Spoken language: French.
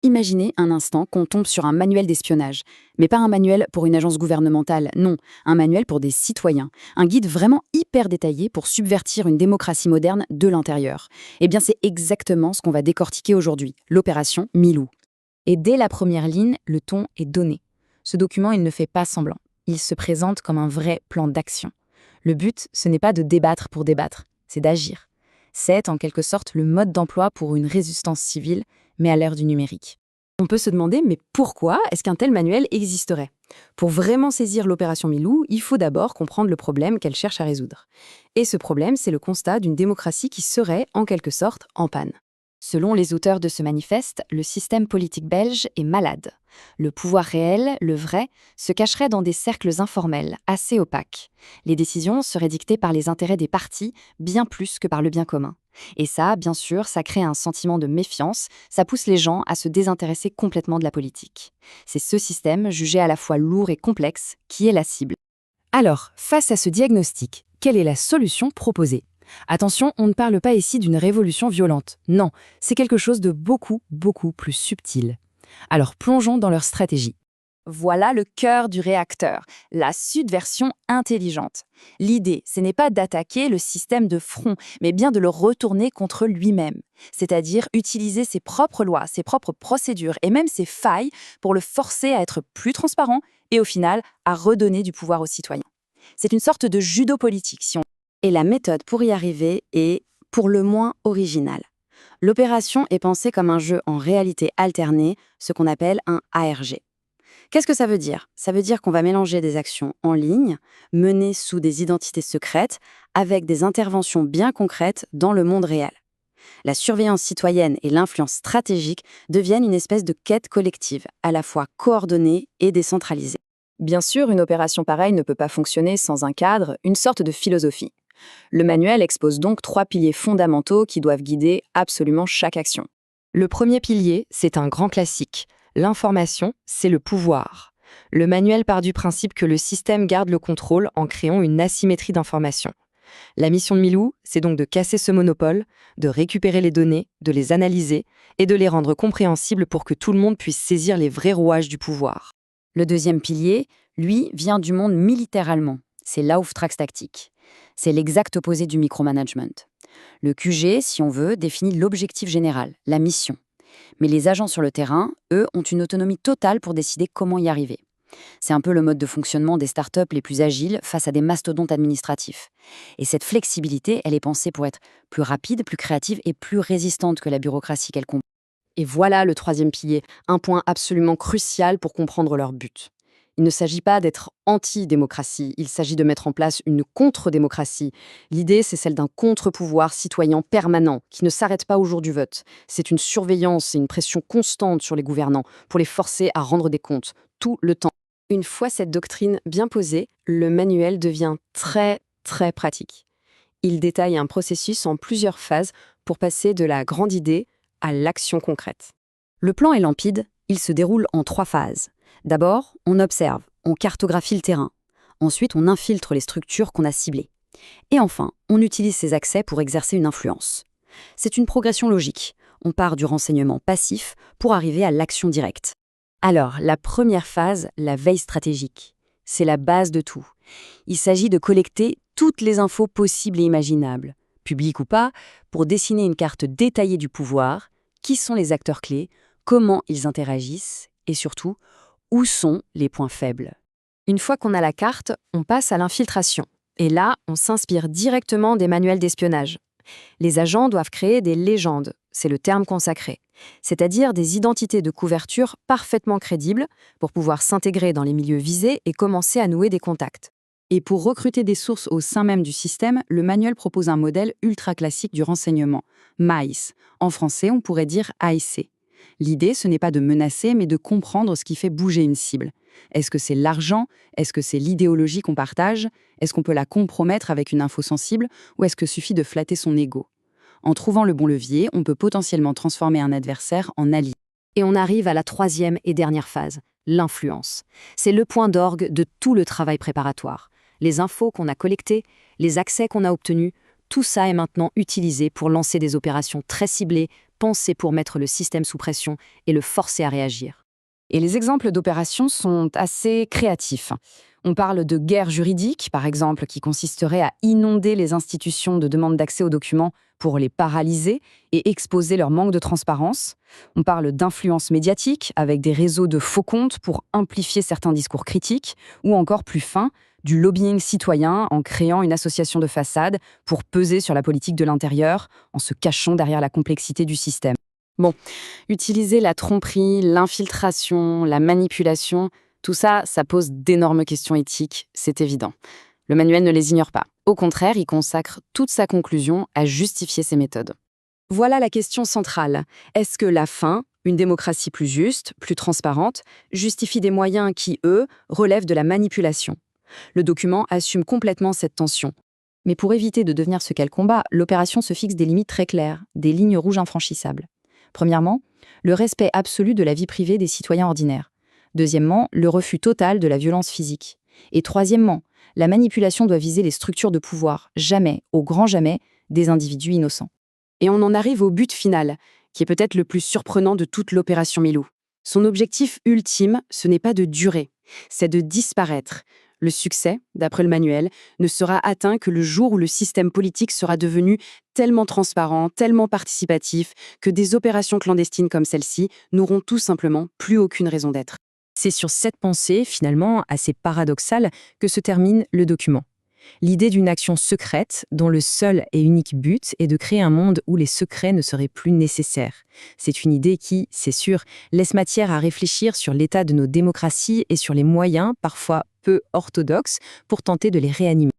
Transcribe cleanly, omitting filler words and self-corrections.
Imaginez un instant qu'on tombe sur un manuel d'espionnage. Mais pas un manuel pour une agence gouvernementale, non. Un manuel pour des citoyens. Un guide vraiment hyper détaillé pour subvertir une démocratie moderne de l'intérieur. Eh bien, c'est exactement ce qu'on va décortiquer aujourd'hui, l'opération Milou. Et dès la première ligne, le ton est donné. Ce document, il ne fait pas semblant. Il se présente comme un vrai plan d'action. Le but, ce n'est pas de débattre pour débattre, c'est d'agir. C'est en quelque sorte le mode d'emploi pour une résistance civile, mais à l'ère du numérique. On peut se demander, mais pourquoi est-ce qu'un tel manuel existerait? Pour vraiment saisir l'opération Milou, il faut d'abord comprendre le problème qu'elle cherche à résoudre. Et ce problème, c'est le constat d'une démocratie qui serait, en quelque sorte, en panne. Selon les auteurs de ce manifeste, le système politique belge est malade. Le pouvoir réel, le vrai, se cacherait dans des cercles informels, assez opaques. Les décisions seraient dictées par les intérêts des partis, bien plus que par le bien commun. Et ça, bien sûr, ça crée un sentiment de méfiance, ça pousse les gens à se désintéresser complètement de la politique. C'est ce système, jugé à la fois lourd et complexe, qui est la cible. Alors, face à ce diagnostic, quelle est la solution proposée? Attention, on ne parle pas ici d'une révolution violente. Non, c'est quelque chose de beaucoup, beaucoup plus subtil. Alors plongeons dans leur stratégie. Voilà le cœur du réacteur, la subversion intelligente. L'idée, ce n'est pas d'attaquer le système de front, mais bien de le retourner contre lui-même. C'est-à-dire utiliser ses propres lois, ses propres procédures et même ses failles pour le forcer à être plus transparent et au final à redonner du pouvoir aux citoyens. C'est une sorte de judo politique, si on... Et la méthode pour y arriver est, pour le moins, originale. L'opération est pensée comme un jeu en réalité alternée, ce qu'on appelle un ARG. Qu'est-ce que ça veut dire? Ça veut dire qu'on va mélanger des actions en ligne, menées sous des identités secrètes, avec des interventions bien concrètes dans le monde réel. La surveillance citoyenne et l'influence stratégique deviennent une espèce de quête collective, à la fois coordonnée et décentralisée. Bien sûr, une opération pareille ne peut pas fonctionner sans un cadre, une sorte de philosophie. Le manuel expose donc 3 piliers fondamentaux qui doivent guider absolument chaque action. Le premier pilier, c'est un grand classique. L'information, c'est le pouvoir. Le manuel part du principe que le système garde le contrôle en créant une asymétrie d'information. La mission de Milou, c'est donc de casser ce monopole, de récupérer les données, de les analyser et de les rendre compréhensibles pour que tout le monde puisse saisir les vrais rouages du pouvoir. Le deuxième pilier, lui, vient du monde militaire allemand. C'est l'Auftragstaktik. C'est l'exact opposé du micromanagement. Le QG, si on veut, définit l'objectif général, la mission. Mais les agents sur le terrain, eux, ont une autonomie totale pour décider comment y arriver. C'est un peu le mode de fonctionnement des startups les plus agiles face à des mastodontes administratifs. Et cette flexibilité, elle est pensée pour être plus rapide, plus créative et plus résistante que la bureaucratie qu'elle combat. Et voilà le troisième pilier, un point absolument crucial pour comprendre leur but. Il ne s'agit pas d'être anti-démocratie, il s'agit de mettre en place une contre-démocratie. L'idée, c'est celle d'un contre-pouvoir citoyen permanent, qui ne s'arrête pas au jour du vote. C'est une surveillance et une pression constante sur les gouvernants pour les forcer à rendre des comptes, tout le temps. Une fois cette doctrine bien posée, le manuel devient très, très pratique. Il détaille un processus en plusieurs phases pour passer de la grande idée à l'action concrète. Le plan est limpide, il se déroule en 3 phases. D'abord, on observe, on cartographie le terrain. Ensuite, on infiltre les structures qu'on a ciblées. Et enfin, on utilise ces accès pour exercer une influence. C'est une progression logique. On part du renseignement passif pour arriver à l'action directe. Alors, la première phase, la veille stratégique. C'est la base de tout. Il s'agit de collecter toutes les infos possibles et imaginables, publiques ou pas, pour dessiner une carte détaillée du pouvoir, qui sont les acteurs clés, comment ils interagissent et surtout, où sont les points faibles. Une fois qu'on a la carte, on passe à l'infiltration. Et là, on s'inspire directement des manuels d'espionnage. Les agents doivent créer des légendes, c'est le terme consacré, c'est-à-dire des identités de couverture parfaitement crédibles pour pouvoir s'intégrer dans les milieux visés et commencer à nouer des contacts. Et pour recruter des sources au sein même du système, le manuel propose un modèle ultra classique du renseignement, MAIS. En français, on pourrait dire AIC. L'idée, ce n'est pas de menacer, mais de comprendre ce qui fait bouger une cible. Est-ce que c'est l'argent? Est-ce que c'est l'idéologie qu'on partage? Est-ce qu'on peut la compromettre avec une info sensible? Ou est-ce que suffit de flatter son ego? En trouvant le bon levier, on peut potentiellement transformer un adversaire en allié. Et on arrive à la troisième et dernière phase, l'influence. C'est le point d'orgue de tout le travail préparatoire. Les infos qu'on a collectées, les accès qu'on a obtenus, tout ça est maintenant utilisé pour lancer des opérations très ciblées, pensée pour mettre le système sous pression et le forcer à réagir. Et les exemples d'opérations sont assez créatifs. On parle de guerre juridique, par exemple, qui consisterait à inonder les institutions de demande d'accès aux documents pour les paralyser et exposer leur manque de transparence. On parle d'influence médiatique, avec des réseaux de faux comptes pour amplifier certains discours critiques, ou encore plus fin, du lobbying citoyen en créant une association de façade pour peser sur la politique de l'intérieur, en se cachant derrière la complexité du système. Bon, utiliser la tromperie, l'infiltration, la manipulation, tout ça, ça pose d'énormes questions éthiques, c'est évident. Le manuel ne les ignore pas. Au contraire, il consacre toute sa conclusion à justifier ces méthodes. Voilà la question centrale. Est-ce que la fin, une démocratie plus juste, plus transparente, justifie des moyens qui, eux, relèvent de la manipulation? Le document assume complètement cette tension. Mais pour éviter de devenir ce qu'elle combat, l'opération se fixe des limites très claires, des lignes rouges infranchissables. Premièrement, le respect absolu de la vie privée des citoyens ordinaires. Deuxièmement, le refus total de la violence physique. Et troisièmement, la manipulation doit viser les structures de pouvoir, jamais, au grand jamais, des individus innocents. Et on en arrive au but final, qui est peut-être le plus surprenant de toute l'opération Milou. Son objectif ultime, ce n'est pas de durer, c'est de disparaître. Le succès, d'après le manuel, ne sera atteint que le jour où le système politique sera devenu tellement transparent, tellement participatif, que des opérations clandestines comme celle-ci n'auront tout simplement plus aucune raison d'être. C'est sur cette pensée, finalement assez paradoxale, que se termine le document. L'idée d'une action secrète dont le seul et unique but est de créer un monde où les secrets ne seraient plus nécessaires. C'est une idée qui, c'est sûr, laisse matière à réfléchir sur l'état de nos démocraties et sur les moyens, parfois peu orthodoxes, pour tenter de les réanimer.